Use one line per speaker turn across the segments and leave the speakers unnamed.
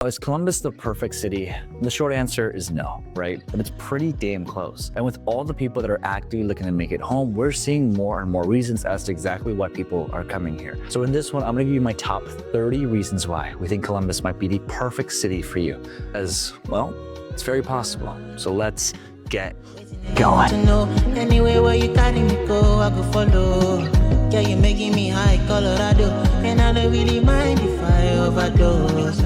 Is Columbus the perfect city? The short answer is no, right? But it's pretty damn close. And with all the people that are actively looking to make it home, we're seeing more and more reasons as to exactly why people are coming here. So in this one, I'm gonna give you my top 30 reasons why we think Columbus might be the perfect city for you. As, well, it's very possible. So let's get going.
Anywhere where you carry me go, I go follow. Yeah, you're making me high Colorado, and I don't really mind if I overdose.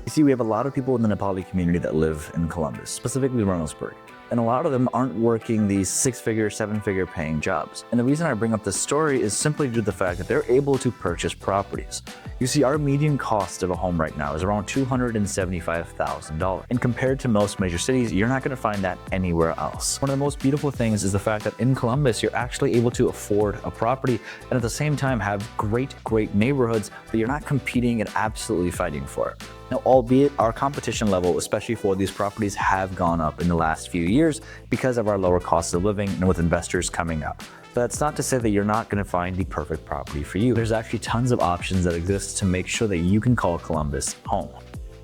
You see, we have a lot of people in the Nepali community that live in Columbus, specifically Reynoldsburg. And a lot of them aren't working these 6-figure, 7-figure paying jobs. And the reason I bring up this story is simply due to the fact that they're able to purchase properties. You see, our median cost of a home right now is around $275,000. And compared to most major cities, you're not gonna find that anywhere else. One of the most beautiful things is the fact that in Columbus, you're actually able to afford a property and at the same time have great neighborhoods that you're not competing and absolutely fighting for. Now, albeit our competition level, especially for these properties, have gone up in the last few years because of our lower cost of living and with investors coming up. But that's not to say that you're not going to find the perfect property for you. There's actually tons of options that exist to make sure that you can call Columbus home.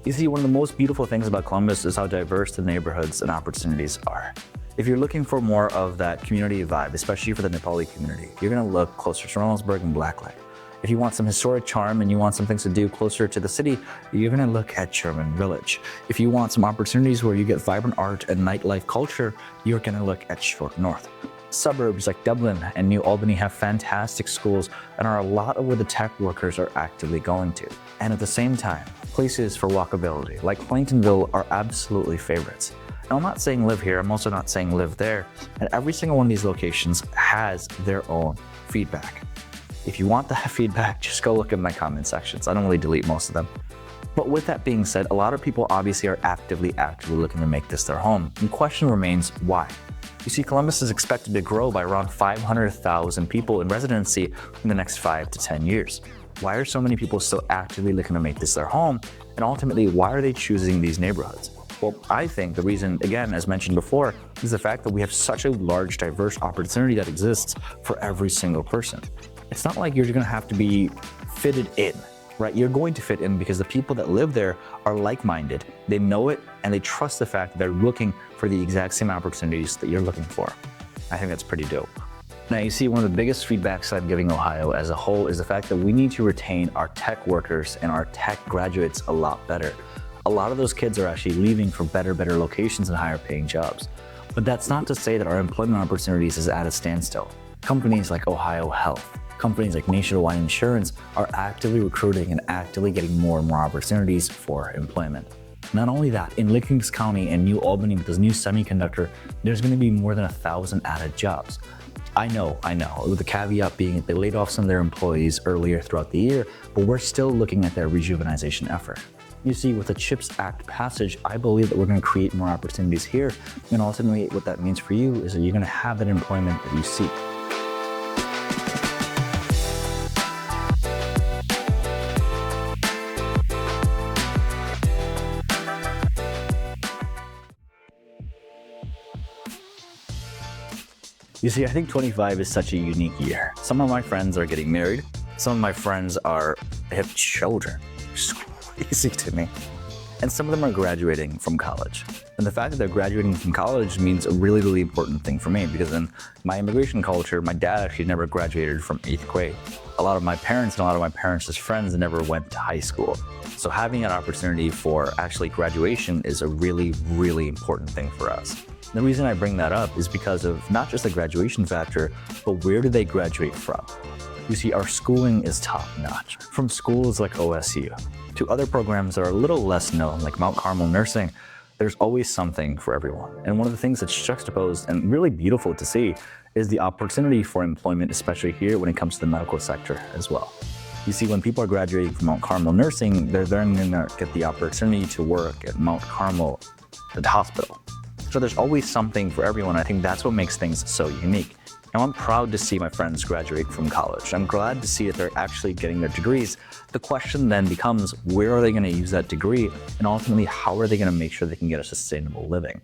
You see, one of the most beautiful things about Columbus is how diverse the neighborhoods and opportunities are. If you're looking for more of that community vibe, especially for the Nepali community, you're going to look closer to Reynoldsburg and Blacklight. If you want some historic charm and you want some things to do closer to the city, you're gonna look at Sherman Village. If you want some opportunities where you get vibrant art and nightlife culture, you're gonna look at Short North. Suburbs like Dublin and New Albany have fantastic schools and are a lot of where the tech workers are actively going to. And at the same time, places for walkability like Franklinton are absolutely favorites. Now, I'm not saying live here, I'm also not saying live there, and every single one of these locations has their own feedback. If you want that feedback, just go look at my comment sections. I don't really delete most of them. But with that being said, a lot of people obviously are actively looking to make this their home. And the question remains, why? You see, Columbus is expected to grow by around 500,000 people in residency in the next 5 to 10 years. Why are so many people still actively looking to make this their home? And ultimately, why are they choosing these neighborhoods? Well, I think the reason, again, as mentioned before, is the fact that we have such a large, diverse opportunity that exists for every single person. It's not like you're gonna have to be fitted in, right? You're going to fit in because the people that live there are like-minded, they know it, and they trust the fact that they're looking for the exact same opportunities that you're looking for. I think that's pretty dope. Now, you see, one of the biggest feedbacks I'm giving Ohio as a whole is the fact that we need to retain our tech workers and our tech graduates a lot better. A lot of those kids are actually leaving for better locations and higher paying jobs. But that's not to say that our employment opportunities is at a standstill. Companies like Ohio Health, companies like Nationwide Insurance are actively recruiting and actively getting more and more opportunities for employment. Not only that, in Lincoln County and New Albany with this new semiconductor, there's going to be more than 1,000 added jobs. I know, with the caveat being that they laid off some of their employees earlier throughout the year, but we're still looking at their rejuvenization effort. You see, with the CHIPS Act passage, I believe that we're going to create more opportunities here, and ultimately what that means for you is that you're going to have that employment that you seek. You see, I think 25 is such a unique year. Some of my friends are getting married. Some of my friends have children. It's crazy to me. And some of them are graduating from college. And the fact that they're graduating from college means a really important thing for me, because in my immigration culture, my dad actually never graduated from 8th grade. A lot of my parents and a lot of my parents' friends never went to high school. So having an opportunity for actually graduation is a really important thing for us. The reason I bring that up is because of not just the graduation factor, but where do they graduate from? You see, our schooling is top-notch. From schools like OSU to other programs that are a little less known, like Mount Carmel Nursing, there's always something for everyone. And one of the things that's juxtaposed and really beautiful to see is the opportunity for employment, especially here when it comes to the medical sector as well. You see, when people are graduating from Mount Carmel Nursing, they're then gonna get the opportunity to work at Mount Carmel, at the hospital. So there's always something for everyone. I think that's what makes things so unique. Now, I'm proud to see my friends graduate from college. I'm glad to see that they're actually getting their degrees. The question then becomes, where are they going to use that degree? And ultimately, how are they going to make sure they can get a sustainable living?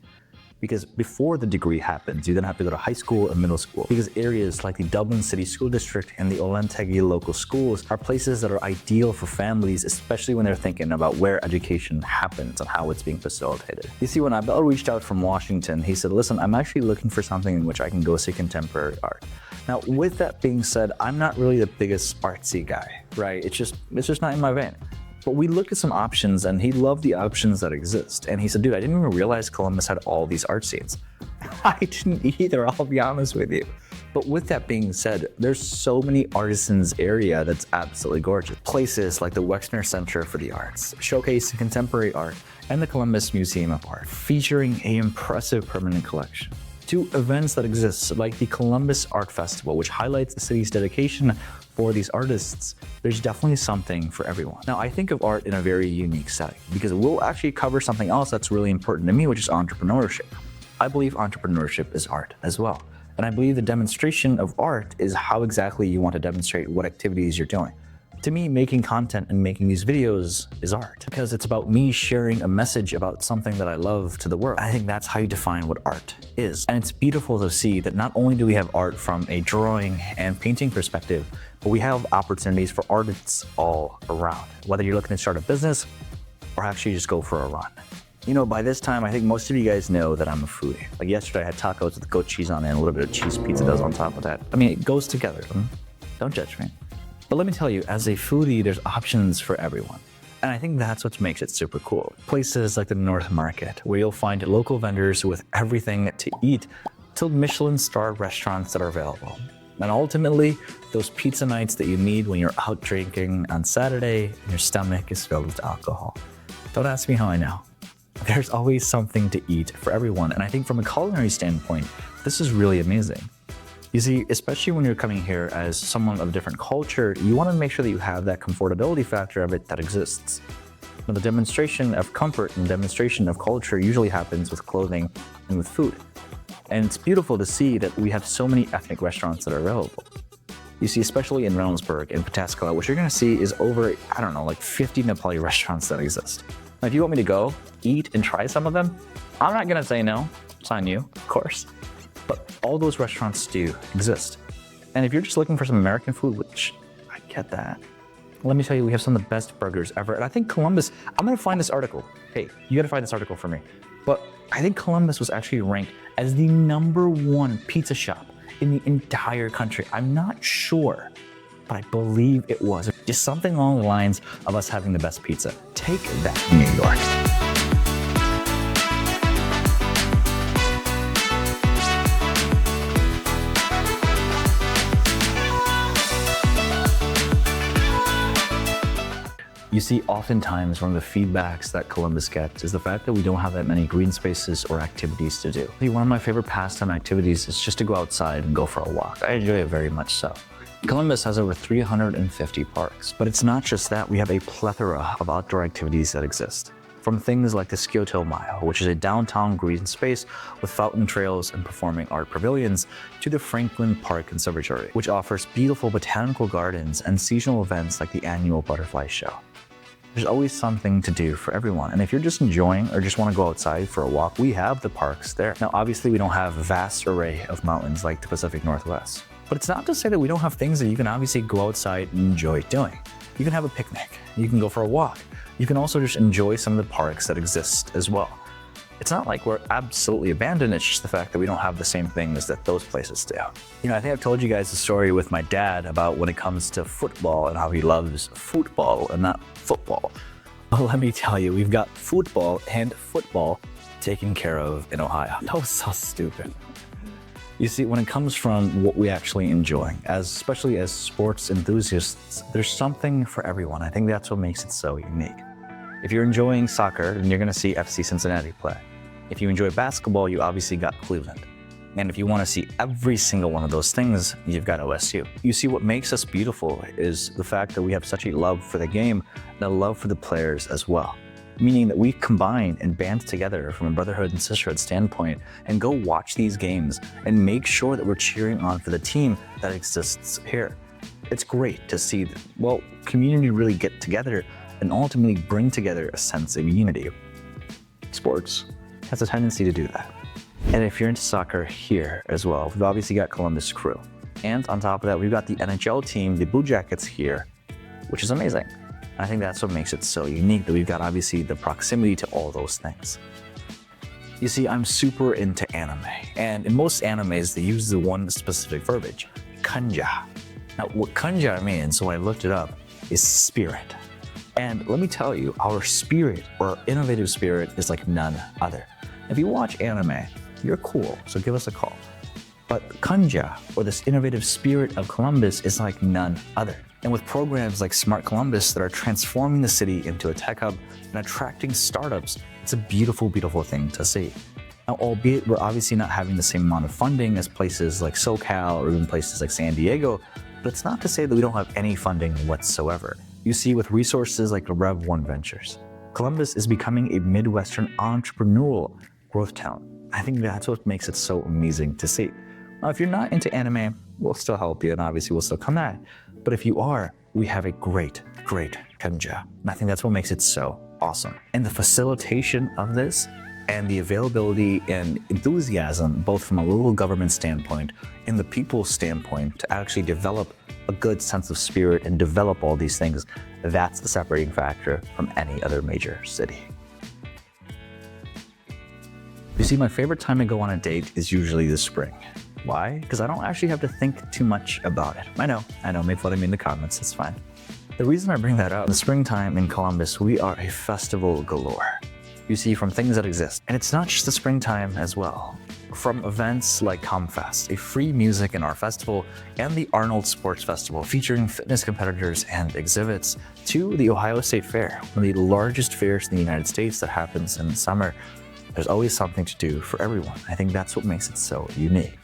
Because before the degree happens, you then have to go to high school and middle school. Because areas like the Dublin City School District and the Olentegui local schools are places that are ideal for families, especially when they're thinking about where education happens and how it's being facilitated. You see, when Abel reached out from Washington, he said, listen, I'm actually looking for something in which I can go see contemporary art. Now, with that being said, I'm not really the biggest artsy guy, right? It's just not in my vein. But we looked at some options and he loved the options that exist. And he said, dude, I didn't even realize Columbus had all these art scenes. I didn't either, I'll be honest with you. But with that being said, there's so many artisans area that's absolutely gorgeous. Places like the Wexner Center for the Arts, showcasing contemporary art, and the Columbus Museum of Art, featuring an impressive permanent collection. To events that exist like the Columbus Art Festival, which highlights the city's dedication for these artists. There's definitely something for everyone. Now, I think of art in a very unique setting because we'll actually cover something else that's really important to me, which is entrepreneurship. I believe entrepreneurship is art as well. And I believe the demonstration of art is how exactly you want to demonstrate what activities you're doing. To me, making content and making these videos is art because it's about me sharing a message about something that I love to the world. I think that's how you define what art is. And it's beautiful to see that not only do we have art from a drawing and painting perspective, but we have opportunities for artists all around, whether you're looking to start a business or actually just go for a run. You know, by this time, I think most of you guys know that I'm a foodie. Like yesterday, I had tacos with goat cheese on it and a little bit of cheese pizza does on top of that. I mean, it goes together. Don't judge me. But let me tell you, as a foodie, there's options for everyone. And I think that's what makes it super cool. Places like the North Market, where you'll find local vendors with everything to eat, to Michelin-starred restaurants that are available. And ultimately, those pizza nights that you need when you're out drinking on Saturday and your stomach is filled with alcohol. Don't ask me how I know. There's always something to eat for everyone. And I think from a culinary standpoint, this is really amazing. You see, especially when you're coming here as someone of a different culture, you want to make sure that you have that comfortability factor of it that exists. Now, the demonstration of comfort and demonstration of culture usually happens with clothing and with food. And it's beautiful to see that we have so many ethnic restaurants that are available. You see, especially in Reynoldsburg and Pataskala, what you're going to see is over, I don't know, like 50 Nepali restaurants that exist. Now, if you want me to go, eat, and try some of them, I'm not going to say no. It's on you, of course. But all those restaurants do exist. And if you're just looking for some American food, which I get that, let me tell you, we have some of the best burgers ever. And I think Columbus, I'm gonna find this article. Hey, you gotta find this article for me. But I think Columbus was actually ranked as the #1 pizza shop in the entire country. I'm not sure, but I believe it was. Just something along the lines of us having the best pizza. Take that, New York. You see, oftentimes one of the feedbacks that Columbus gets is the fact that we don't have that many green spaces or activities to do. One of my favorite pastime activities is just to go outside and go for a walk. I enjoy it very much so. Columbus has over 350 parks, but it's not just that. We have a plethora of outdoor activities that exist. From things like the Scioto Mile, which is a downtown green space with fountain trails and performing art pavilions, to the Franklinton Park Conservatory, which offers beautiful botanical gardens and seasonal events like the annual butterfly show. There's always something to do for everyone. And if you're just enjoying or just want to go outside for a walk, we have the parks there. Now, obviously, we don't have a vast array of mountains like the Pacific Northwest. But it's not to say that we don't have things that you can obviously go outside and enjoy doing. You can have a picnic. You can go for a walk. You can also just enjoy some of the parks that exist as well. It's not like we're absolutely abandoned, it's just the fact that we don't have the same things that those places do. You know, I think I've told you guys a story with my dad about when it comes to football and how he loves football and not football. Well, let me tell you, we've got football and football taken care of in Ohio. That was so stupid. You see, when it comes from what we actually enjoy, especially as sports enthusiasts, there's something for everyone. I think that's what makes it so unique. If you're enjoying soccer, then you're gonna see FC Cincinnati play. If you enjoy basketball, you obviously got Cleveland. And if you wanna see every single one of those things, you've got OSU. You see, what makes us beautiful is the fact that we have such a love for the game and a love for the players as well. Meaning that we combine and band together from a brotherhood and sisterhood standpoint and go watch these games and make sure that we're cheering on for the team that exists here. It's great to see, well, community really get together and ultimately bring together a sense of unity. Sports has a tendency to do that. And if you're into soccer here as well, we've obviously got Columbus Crew. And on top of that, we've got the NHL team, the Blue Jackets here, which is amazing. I think that's what makes it so unique, that we've got obviously the proximity to all those things. You see, I'm super into anime, and in most animes, they use the one specific verbiage, kanja. Now, what kanja means, when I looked it up, is spirit. And let me tell you, our spirit, or our innovative spirit, is like none other. If you watch anime, you're cool, so give us a call. But kanja, or this innovative spirit of Columbus, is like none other. And with programs like Smart Columbus that are transforming the city into a tech hub and attracting startups, it's a beautiful, beautiful thing to see. Now, albeit we're obviously not having the same amount of funding as places like SoCal or even places like San Diego, but it's not to say that we don't have any funding whatsoever. You see, with resources like Rev 1 Ventures, Columbus is becoming a Midwestern entrepreneurial growth town. I think that's what makes it so amazing to see. Now, if you're not into anime, we'll still help you, and obviously we'll still come at it. But if you are, we have a great, great kanja. And I think that's what makes it so awesome. And the facilitation of this and the availability and enthusiasm, both from a local government standpoint and the people's standpoint, to actually develop a good sense of spirit and develop all these things, that's the separating factor from any other major city. You see, my favorite time to go on a date is usually the spring. Why? Because I don't actually have to think too much about it. I know, make fun of me in the comments, it's fine. The reason I bring that up, in the springtime in Columbus, we are a festival galore. You see, from things that exist. And it's not just the springtime as well. From events like ComFest, a free music and art festival, and the Arnold Sports Festival featuring fitness competitors and exhibits, to the Ohio State Fair, one of the largest fairs in the United States that happens in the summer. There's always something to do for everyone. I think that's what makes it so unique.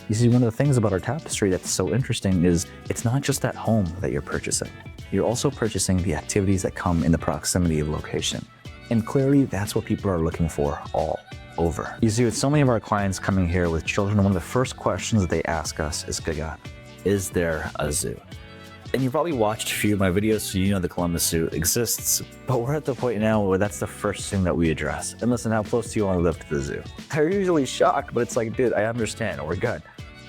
You see, one of the things about our tapestry that's so interesting is it's not just that home that you're purchasing. You're also purchasing the activities that come in the proximity of location. And clearly, that's what people are looking for all over. You see, with so many of our clients coming here with children, one of the first questions that they ask us is, Gagan, is there a zoo? And you've probably watched a few of my videos, so you know the Columbus Zoo exists, but we're at the point now where that's the first thing that we address. And listen, how close do you want to live to the zoo? They're usually shocked, but it's like, dude, I understand, we're good.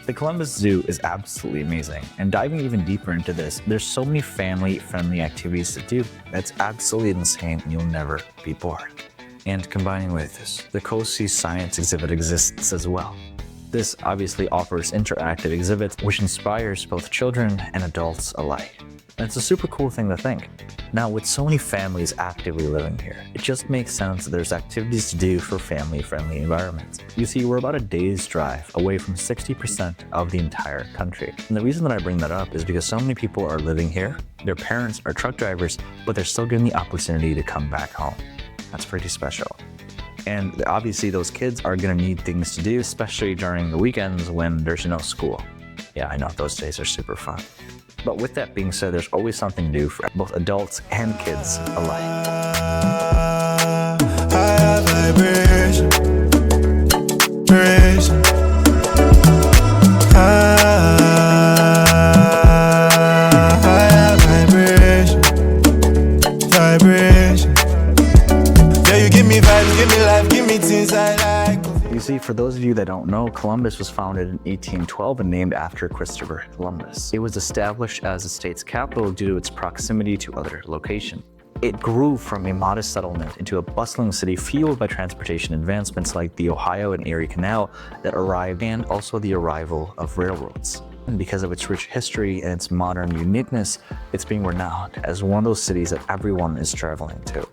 The Columbus Zoo is absolutely amazing. And diving even deeper into this, there's so many family-friendly activities to do. That's absolutely insane, and you'll never be bored. And combining with this, the Cozy Science exhibit exists as well. This obviously offers interactive exhibits which inspires both children and adults alike. And it's a super cool thing to think. Now, with so many families actively living here, it just makes sense that there's activities to do for family-friendly environments. You see, we're about a day's drive away from 60% of the entire country. And the reason that I bring that up is because so many people are living here, their parents are truck drivers, but they're still getting the opportunity to come back home. That's pretty special. And obviously those kids are gonna need things to do, especially during the weekends when there's no school. Yeah, I know, those days are super fun. But with that being said, there's always something new for both adults and kids alike.
High vibration, vibration. High vibration, vibration. Yeah, you give me vibes, give me life, give me things I like.
You see, for those of you that don't know, Columbus was founded in 1812 and named after Christopher Columbus. It was established as the state's capital due to its proximity to other locations. It grew from a modest settlement into a bustling city fueled by transportation advancements like the Ohio and Erie Canal that arrived, and also the arrival of railroads. And because of its rich history and its modern uniqueness, it's being renowned as one of those cities that everyone is traveling to.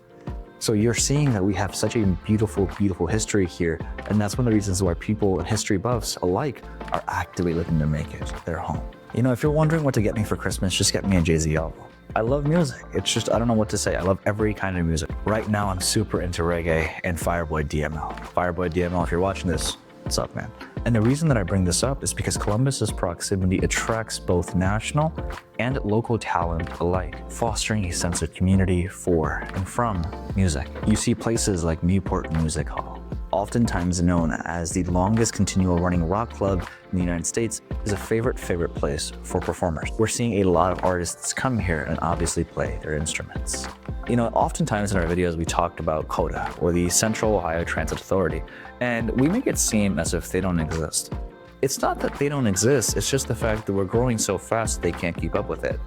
So you're seeing that we have such a beautiful, beautiful history here, and that's one of the reasons why people and history buffs alike are actively looking to make it their home. You know, if you're wondering what to get me for Christmas, just get me a Jay-Z album. I love music. It's just, I don't know what to say. I love every kind of music. Right now, I'm super into reggae and Fireboy DML. Fireboy DML, if you're watching this, what's up, man? And the reason that I bring this up is because Columbus's proximity attracts both national and local talent alike, fostering a sense of community for and from music. You see places like Newport Music Hall, oftentimes known as the longest continual running rock club in the United States, is a favorite place for performers. We're seeing a lot of artists come here and obviously play their instruments. You know, oftentimes in our videos, we talked about COTA, or the Central Ohio Transit Authority, and we make it seem as if they don't exist. It's not that they don't exist, it's just the fact that we're growing so fast they can't keep up with it.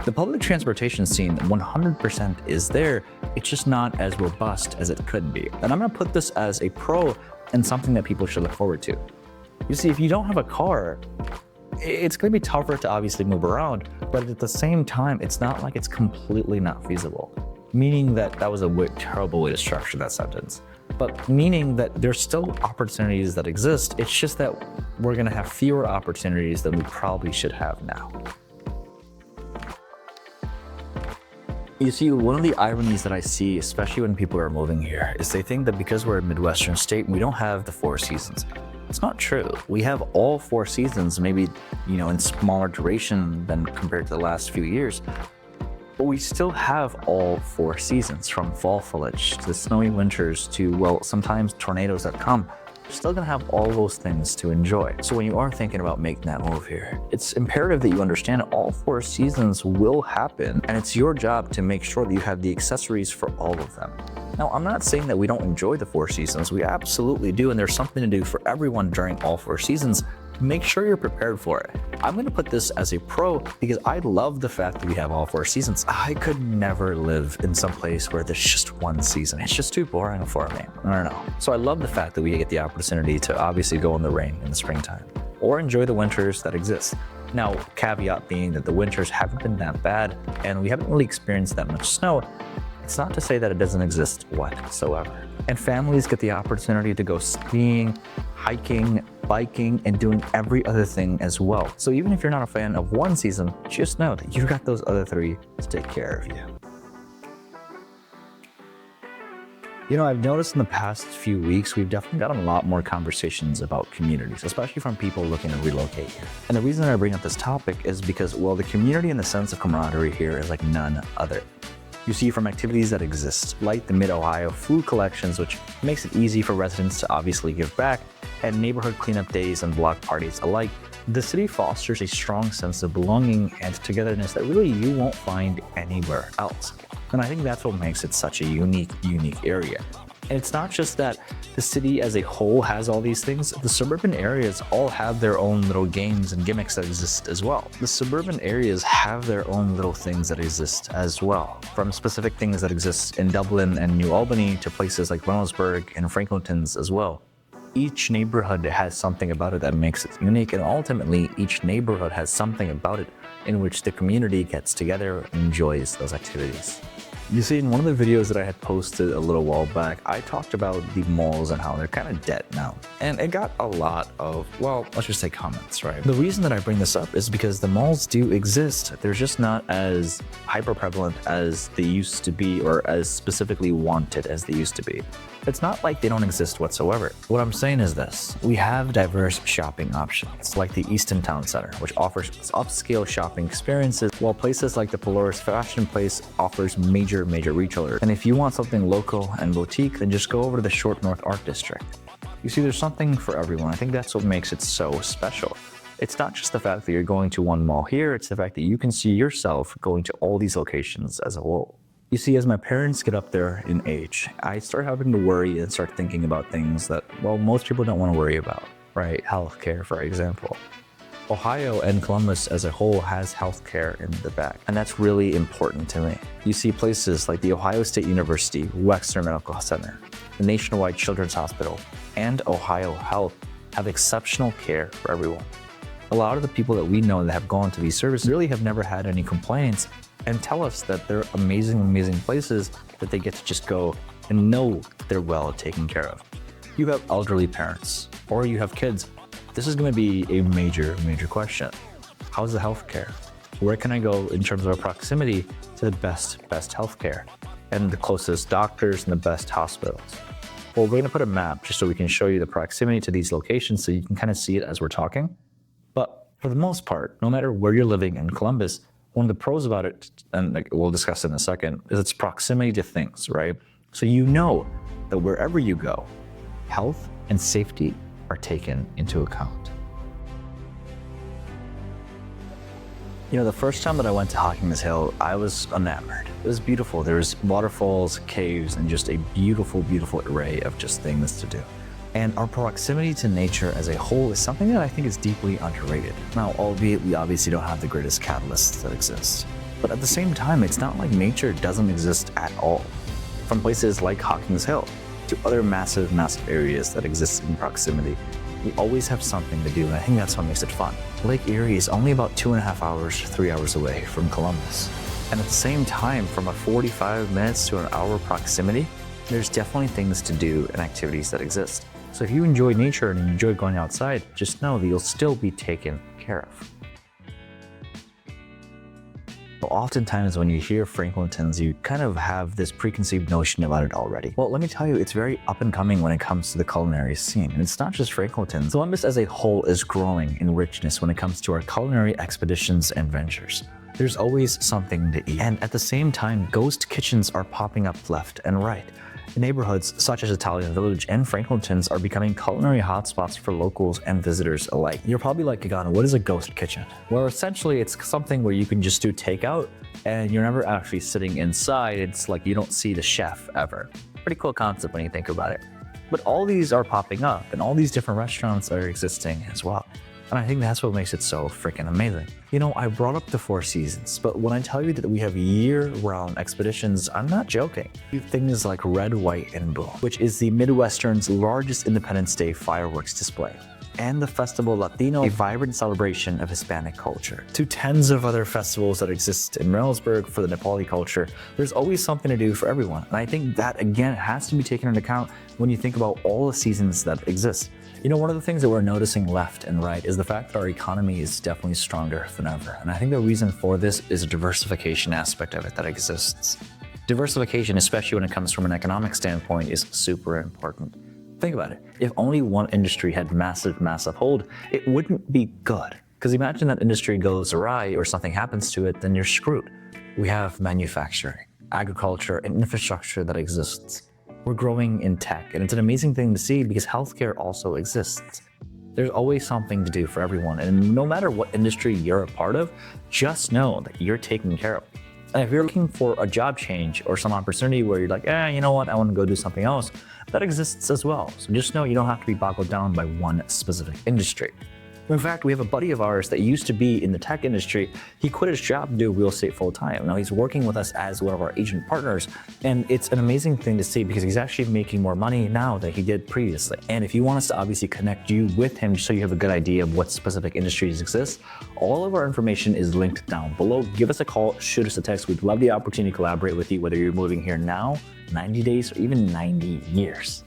The public transportation scene 100% is there, it's just not as robust as it could be. And I'm gonna put this as a pro and something that people should look forward to. You see, if you don't have a car, it's gonna be tougher to obviously move around, but at the same time, it's not like it's completely not feasible. Meaning that was a terrible way to structure that sentence. But meaning that there's still opportunities that exist, it's just that we're gonna have fewer opportunities than we probably should have now. You see, one of the ironies that I see, especially when people are moving here, is they think that because we're a Midwestern state, we don't have the 4 seasons. It's not true. We have all 4 seasons, maybe, you know, in smaller duration than compared to the last few years. But we still have all 4 seasons, from fall foliage to the snowy winters to, well, sometimes tornadoes that come. You're still gonna have all those things to enjoy. So when you are thinking about making that move here, it's imperative that you understand all 4 seasons will happen, and it's your job to make sure that you have the accessories for all of them. Now, I'm not saying that we don't enjoy the 4 seasons. We absolutely do, and there's something to do for everyone during all 4 seasons. Make sure you're prepared for it. I'm gonna put this as a pro because I love the fact that we have all 4 seasons. I could never live in some place where there's just 1 season. It's just too boring for me. I don't know. So I love the fact that we get the opportunity to obviously go in the rain in the springtime or enjoy the winters that exist. Now, caveat being that the winters haven't been that bad and we haven't really experienced that much snow. It's not to say that it doesn't exist whatsoever. And families get the opportunity to go skiing, hiking, biking, and doing every other thing as well. So even if you're not a fan of 1 season, just know that you've got those other 3 to take care of you. You know, I've noticed in the past few weeks, we've definitely gotten a lot more conversations about communities, especially from people looking to relocate here. And the reason I bring up this topic is because, well, the community and the sense of camaraderie here is like none other. You see, from activities that exist, like the Mid-Ohio food collections, which makes it easy for residents to obviously give back, and neighborhood cleanup days and block parties alike, the city fosters a strong sense of belonging and togetherness that really you won't find anywhere else. And I think that's what makes it such a unique area. And it's not just that the city as a whole has all these things, the suburban areas all have their own little games and gimmicks that exist as well. The suburban areas have their own little things that exist as well, from specific things that exist in Dublin and New Albany to places like Reynoldsburg and Franklinton as well. Each neighborhood has something about it that makes it unique, and ultimately each neighborhood has something about it in which the community gets together and enjoys those activities. You see, in one of the videos that I had posted a little while back, I talked about the malls and how they're kind of dead now. And it got a lot of, well, let's just say comments, right? The reason that I bring this up is because the malls do exist. They're just not as hyper prevalent as they used to be, or as specifically wanted as they used to be. It's not like they don't exist whatsoever. What I'm saying is this: we have diverse shopping options, like the Easton Town Center, which offers upscale shopping experiences, while places like the Polaris Fashion Place offers major retailers. And if you want something local and boutique, then just go over to the Short North Art District. You see, there's something for everyone. I think that's what makes it so special. It's not just the fact that you're going to one mall here, it's the fact that you can see yourself going to all these locations as a whole. You see, as my parents get up there in age, I start having to worry and start thinking about things that, well, most people don't want to worry about, right? Healthcare, for example. Ohio and Columbus as a whole has healthcare in the back, and that's really important to me. You see places like the Ohio State University, Wexner Medical Center, the Nationwide Children's Hospital, and Ohio Health have exceptional care for everyone. A lot of the people that we know that have gone to these services really have never had any complaints and tell us that they're amazing places that they get to just go and know they're well taken care of. You have elderly parents, or you have kids. This is going to be a major question. How's the healthcare? Where can I go in terms of proximity to the best healthcare and the closest doctors and the best hospitals? Well, we're going to put a map just so we can show you the proximity to these locations so you can kind of see it as we're talking. But for the most part, no matter where you're living in Columbus, one of the pros about it, and we'll discuss in a second, is its proximity to things, right? So you know that wherever you go, health and safety are taken into account. You know, the first time that I went to Hawkins Hill, I was enamored. It was beautiful. There was waterfalls, caves, and just a beautiful, beautiful array of just things to do. And our proximity to nature as a whole is something that I think is deeply underrated. Now, albeit we obviously don't have the greatest catalysts that exist. But at the same time, it's not like nature doesn't exist at all. From places like Hawkins Hill to other massive, massive areas that exist in proximity, we always have something to do, and I think that's what makes it fun. Lake Erie is only about 2.5 hours, 3 hours away from Columbus. And at the same time, from a 45 minutes to an hour proximity, there's definitely things to do and activities that exist. So if you enjoy nature and you enjoy going outside, just know that you'll still be taken care of. Oftentimes when you hear Franklintons, you kind of have this preconceived notion about it already. Well, let me tell you, it's very up and coming when it comes to the culinary scene. And it's not just Franklinton. Columbus as a whole is growing in richness when it comes to our culinary expeditions and ventures. There's always something to eat. And at the same time, ghost kitchens are popping up left and right. Neighborhoods such as Italian Village and Franklinton's are becoming culinary hotspots for locals and visitors alike. You're probably like, Gagana, what is a ghost kitchen? Well, essentially it's something where you can just do takeout and you're never actually sitting inside. It's like you don't see the chef ever. Pretty cool concept when you think about it. But all these are popping up and all these different restaurants are existing as well. And I think that's what makes it so freaking amazing. You know, I brought up the Four Seasons, but when I tell you that we have year-round expeditions, I'm not joking. We have things like Red, White, and Blue, which is the Midwestern's largest Independence Day fireworks display, and the Festival Latino, a vibrant celebration of Hispanic culture, to tens of other festivals that exist in Reynoldsburg for the Nepali culture. There's always something to do for everyone. And I think that, again, has to be taken into account when you think about all the seasons that exist. You know, one of the things that we're noticing left and right is the fact that our economy is definitely stronger than ever. And I think the reason for this is a diversification aspect of it that exists. Diversification, especially when it comes from an economic standpoint, is super important. Think about it. If only one industry had massive hold, it wouldn't be good. Because imagine that industry goes awry or something happens to it, then you're screwed. We have manufacturing, agriculture, and infrastructure that exists. We're growing in tech, and it's an amazing thing to see because healthcare also exists. There's always something to do for everyone, and no matter what industry you're a part of, just know that you're taken care of. And if you're looking for a job change or some opportunity where you're like, you know what, I want to go do something else, that exists as well. So just know you don't have to be boggled down by one specific industry. In fact, we have a buddy of ours that used to be in the tech industry. He quit his job to do real estate full time. Now he's working with us as one of our agent partners. And it's an amazing thing to see because he's actually making more money now than he did previously. And if you want us to obviously connect you with him so you have a good idea of what specific industries exist, all of our information is linked down below. Give us a call, shoot us a text. We'd love the opportunity to collaborate with you, whether you're moving here now, 90 days, or even 90 years.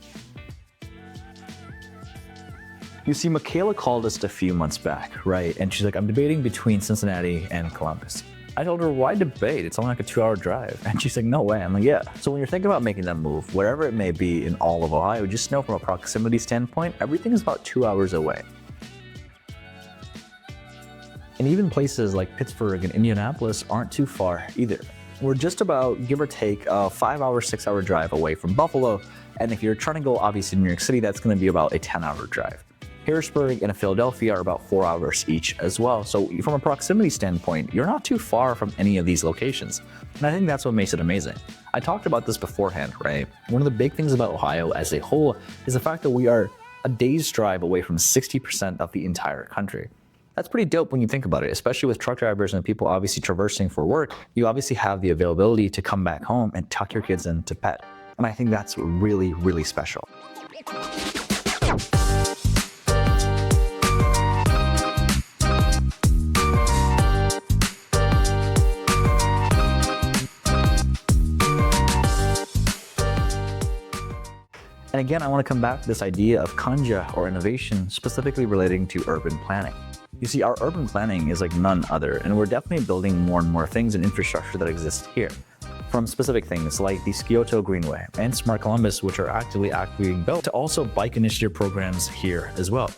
You see, Michaela called us a few months back, right? And she's like, I'm debating between Cincinnati and Columbus. I told her, why debate? It's only like a 2-hour drive. And she's like, no way. I'm like, yeah. So when you're thinking about making that move, wherever it may be in all of Ohio, just know from a proximity standpoint, everything is about 2 hours away. And even places like Pittsburgh and Indianapolis aren't too far either. We're just about, give or take, a 5-hour, 6-hour drive away from Buffalo. And if you're trying to go, obviously, to New York City, that's going to be about a 10-hour drive. Harrisburg and Philadelphia are about 4 hours each as well. So from a proximity standpoint, you're not too far from any of these locations. And I think that's what makes it amazing. I talked about this beforehand, right? One of the big things about Ohio as a whole is the fact that we are a day's drive away from 60% of the entire country. That's pretty dope when you think about it, especially with truck drivers and people obviously traversing for work. You obviously have the availability to come back home and tuck your kids in to pet. And I think that's really, really special. And again, I want to come back to this idea of kanja or innovation specifically relating to urban planning. You see, our urban planning is like none other, and we're definitely building more and more things and infrastructure that exist here. From specific things like the Kyoto Greenway and Smart Columbus, which are actively being built, to also bike initiative programs here as well.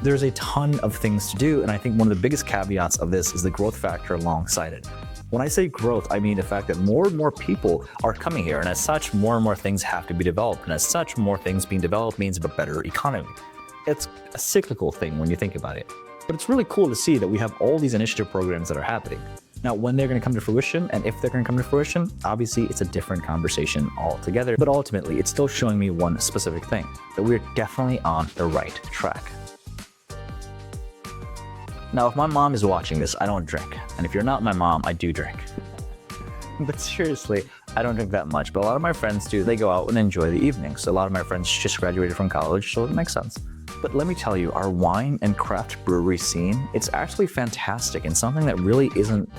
There's a ton of things to do, and I think one of the biggest caveats of this is the growth factor alongside it. When I say growth, I mean the fact that more and more people are coming here, and as such, more and more things have to be developed, and as such, more things being developed means a better economy. It's a cyclical thing when you think about it. But it's really cool to see that we have all these initiative programs that are happening. Now, when they're going to come to fruition, and if they're going to come to fruition, obviously it's a different conversation altogether. But ultimately, it's still showing me one specific thing, that we're definitely on the right track. Now, if my mom is watching this, I don't drink. And if you're not my mom, I do drink. But seriously, I don't drink that much. But a lot of my friends do. They go out and enjoy the evening. So a lot of my friends just graduated from college, so it makes sense. But let me tell you, our wine and craft brewery scene, it's actually fantastic and something that really isn't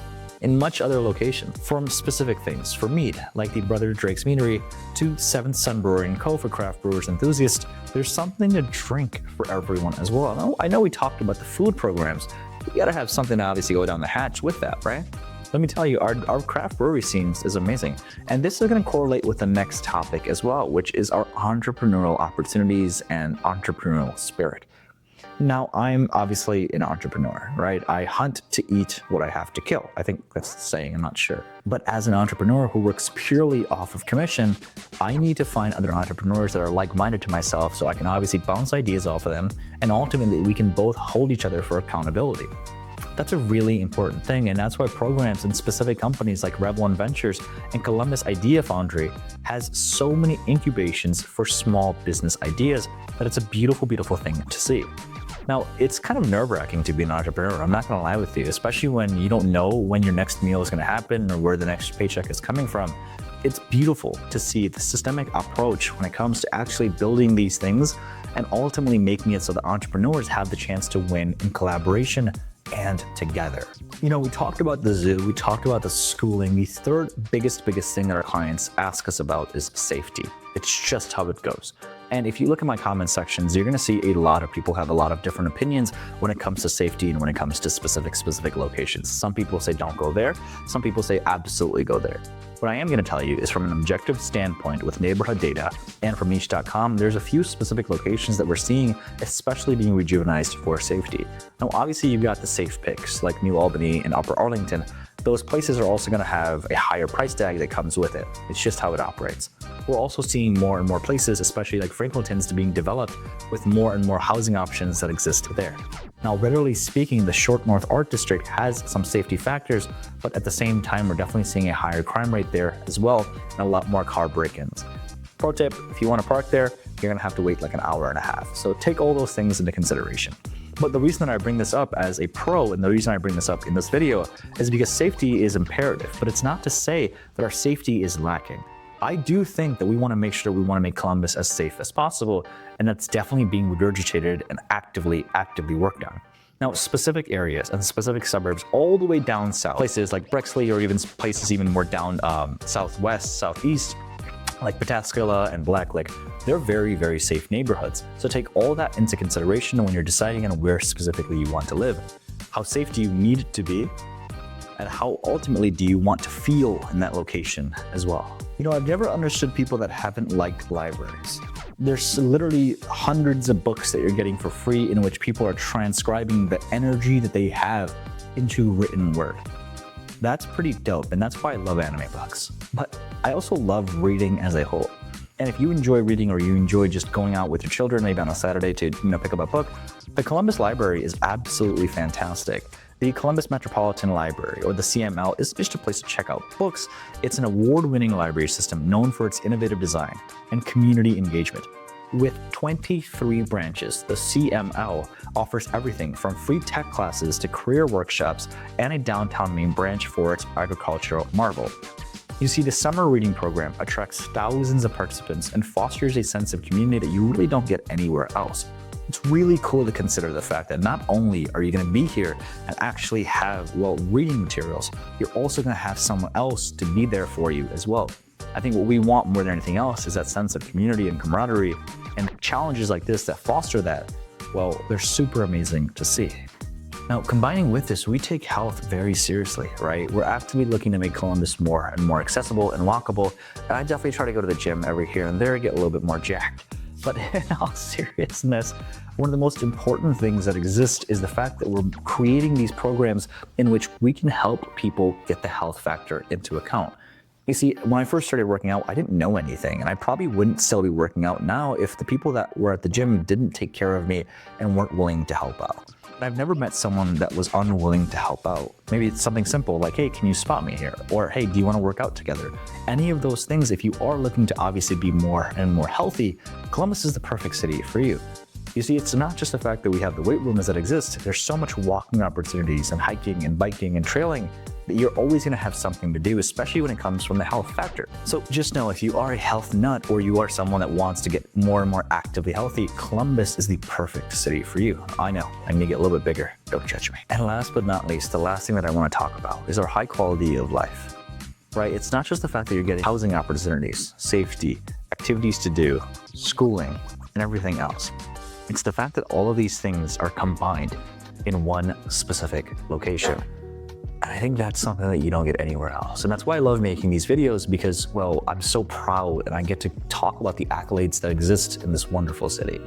in much other location. From specific things, for mead, like the Brother Drake's Meadery, to Seventh Sun Brewery & Co. for craft brewers enthusiasts, there's something to drink for everyone as well. I know we talked about the food programs, but you gotta have something to obviously go down the hatch with that, right? Let me tell you, our craft brewery scenes is amazing. And this is gonna correlate with the next topic as well, which is our entrepreneurial opportunities and entrepreneurial spirit. Now, I'm obviously an entrepreneur, right? I hunt to eat what I have to kill. I think that's the saying, I'm not sure. But as an entrepreneur who works purely off of commission, I need to find other entrepreneurs that are like-minded to myself so I can obviously bounce ideas off of them, and ultimately we can both hold each other for accountability. That's a really important thing, and that's why programs in specific companies like Revel Ventures and Columbus Idea Foundry has so many incubations for small business ideas that it's a beautiful, beautiful thing to see. Now, it's kind of nerve-wracking to be an entrepreneur, I'm not gonna lie with you, especially when you don't know when your next meal is gonna happen or where the next paycheck is coming from. It's beautiful to see the systemic approach when it comes to actually building these things and ultimately making it so that entrepreneurs have the chance to win in collaboration and together. You know, we talked about the zoo, we talked about the schooling. The third biggest thing that our clients ask us about is safety. It's just how it goes. And if you look at my comment sections, you're gonna see a lot of people have a lot of different opinions when it comes to safety and when it comes to specific locations. Some people say don't go there. Some people say absolutely go there. What I am gonna tell you is from an objective standpoint with neighborhood data and from niche.com, there's a few specific locations that we're seeing, especially being rejuvenized for safety. Now, obviously you've got the safe picks like New Albany and Upper Arlington. Those places are also gonna have a higher price tag that comes with it. It's just how it operates. We're also seeing more and more places, especially like Franklinton's, being developed with more and more housing options that exist there. Now, relatively speaking, the Short North Art District has some safety factors, but at the same time, we're definitely seeing a higher crime rate there as well, and a lot more car break-ins. Pro tip, if you want to park there, you're gonna have to wait like an hour and a half. So take all those things into consideration. But the reason that I bring this up as a pro, and the reason I bring this up in this video, is because safety is imperative, but it's not to say that our safety is lacking. I do think that we want to make sure we want to make Columbus as safe as possible, and that's definitely being regurgitated and actively worked on. Now, specific areas and specific suburbs all the way down south, places like Brexley or even places even more down southwest, southeast, like Pataskala and Black Lake, they're very safe neighborhoods. So take all that into consideration when you're deciding on where specifically you want to live. How safe do you need it to be? And how ultimately do you want to feel in that location as well? You know, I've never understood people that haven't liked libraries. There's literally hundreds of books that you're getting for free in which people are transcribing the energy that they have into written word. That's pretty dope, and that's why I love anime books. But I also love reading as a whole. And if you enjoy reading or you enjoy just going out with your children, maybe on a Saturday to pick up a book, the Columbus Library is absolutely fantastic. The Columbus Metropolitan Library, or the CML, is just a place to check out books. It's an award-winning library system known for its innovative design and community engagement. With 23 branches, the CML offers everything from free tech classes to career workshops and a downtown main branch for its agricultural marvel. You see, the summer reading program attracts thousands of participants and fosters a sense of community that you really don't get anywhere else. It's really cool to consider the fact that not only are you going to be here and actually have, reading materials, you're also going to have someone else to be there for you as well. I think what we want more than anything else is that sense of community and camaraderie, and challenges like this that foster that, they're super amazing to see. Now, combining with this, we take health very seriously, right? We're actively looking to make Columbus more and more accessible and walkable, and I definitely try to go to the gym every here and there, get a little bit more jacked. But in all seriousness, one of the most important things that exist is the fact that we're creating these programs in which we can help people get the health factor into account. You see, when I first started working out, I didn't know anything, and I probably wouldn't still be working out now if the people that were at the gym didn't take care of me and weren't willing to help out. I've never met someone that was unwilling to help out. Maybe it's something simple like, hey, can you spot me here? Or, hey, do you want to work out together? Any of those things, if you are looking to obviously be more and more healthy, Columbus is the perfect city for you. You see, it's not just the fact that we have the weight rooms that exist. There's so much walking opportunities and hiking and biking and trailing that you're always going to have something to do, especially when it comes from the health factor. So just know, if you are a health nut or you are someone that wants to get more and more actively healthy, Columbus is the perfect city for you. I know, I need to get a little bit bigger. Don't judge me. And last but not least, the last thing that I want to talk about is our high quality of life, right? It's not just the fact that you're getting housing opportunities, safety, activities to do, schooling, and everything else. It's the fact that all of these things are combined in one specific location. And I think that's something that you don't get anywhere else. And that's why I love making these videos, because, well, I'm so proud and I get to talk about the accolades that exist in this wonderful city.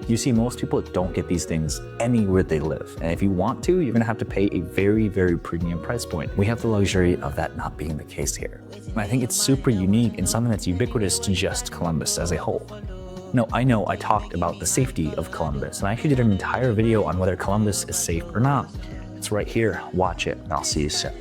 You see, most people don't get these things anywhere they live. And if you want to, you're gonna have to pay a very, very premium price point. We have the luxury of that not being the case here. And I think it's super unique and something that's ubiquitous to just Columbus as a whole. No, I know I talked about the safety of Columbus, and I actually did an entire video on whether Columbus is safe or not. It's right here. Watch it, and I'll see you soon.